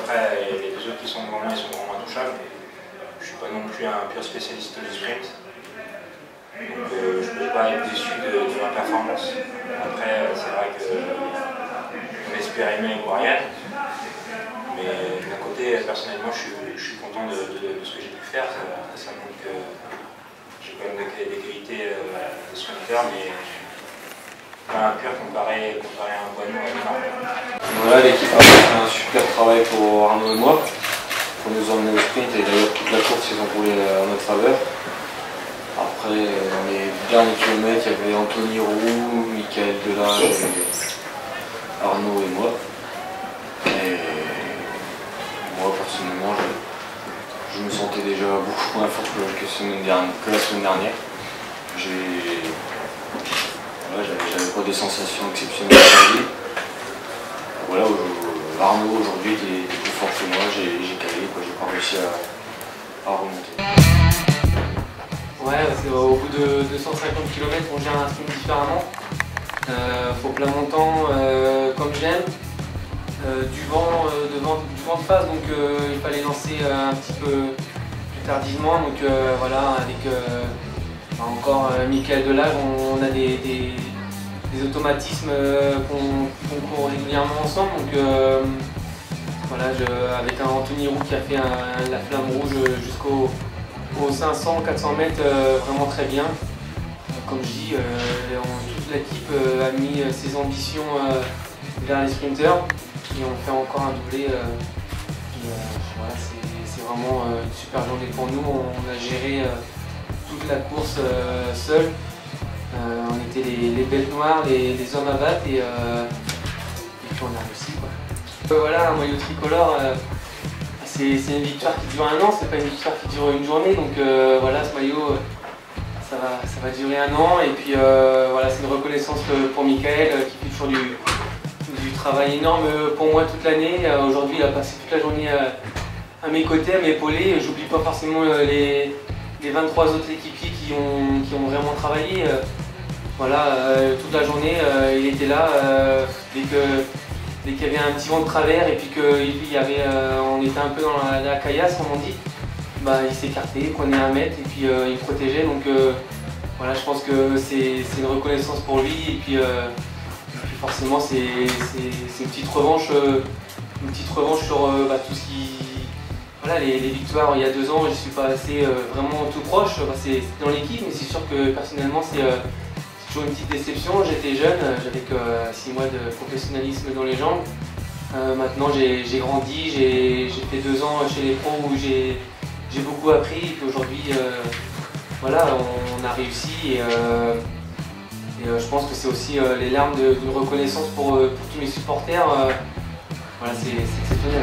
après les deux autres qui sont devant moi, ils sont vraiment intouchables. Je ne suis pas non plus un pur spécialiste du sprint. Donc je ne peux pas être déçu de ma performance. Après, c'est vrai que on espère aimer Guarian. Mais d'un côté, personnellement, je suis content de ce que j'ai pu faire. Ça montre que j'ai quand même des qualités de sprinter, mais pas un pur comparé à un Boineau. Voilà, l'équipe a fait un super travail pour Arnaud et moi, pour nous emmener au sprint, et d'ailleurs toute la course ils ont roulé en notre faveur. Après, dans les derniers kilomètres, il y avait Anthony Roux, Michael Delage, Arnaud et moi. Et moi personnellement, je me sentais déjà beaucoup moins fort que la semaine dernière. J'avais pas des sensations exceptionnelles aujourd'hui. Voilà, Arnaud aujourd'hui était plus fort que moi, j'ai calé, j'ai pas réussi à remonter. Ouais, parce qu'au bout de 250 km, on gère un sprint différemment. Faut plein montant comme j'aime. Du vent de face, donc il fallait lancer un petit peu plus tardivement. Donc voilà, avec encore Michael Delage, on a des automatismes qu'on court régulièrement ensemble. Donc voilà, avec un Anthony Roux qui a fait la flamme rouge jusqu'aux 500-400 mètres vraiment très bien. Comme je dis, toute l'équipe a mis ses ambitions vers les sprinters et on fait encore un doublé. Voilà, c'est vraiment une super journée pour nous. On a géré toute la course seul. On était les bêtes noires, les hommes à battre et puis on a réussi, quoi. Voilà, un maillot tricolore. C'est une victoire qui dure un an, c'est pas une victoire qui dure une journée, donc voilà, ce maillot, ça va durer un an, et puis voilà, c'est une reconnaissance pour Michael qui fait toujours du travail énorme pour moi toute l'année. Aujourd'hui, il a passé toute la journée à mes côtés, à m'épauler. J'oublie pas forcément les 23 autres équipiers qui ont vraiment travaillé. Voilà, toute la journée, il était là, dès qu'il y avait un petit vent de travers et puis on était un peu dans la caillasse, comme on dit, bah, il s'écartait, il prenait 1 mètre et puis il protégeait. Donc voilà, je pense que c'est une reconnaissance pour lui et puis forcément c'est une petite revanche sur tout ce qui... Voilà, les victoires il y a 2 ans, je suis pas assez vraiment tout proche, c'est dans l'équipe, mais c'est sûr que personnellement c'est toujours une petite déception. J'étais jeune, j'avais que 6 mois de professionnalisme dans les jambes. Maintenant j'ai grandi, j'ai fait 2 ans chez les pros où j'ai beaucoup appris et puis aujourd'hui voilà, on a réussi et je pense que c'est aussi les larmes d'une reconnaissance pour tous mes supporters. Voilà, c'est exceptionnel.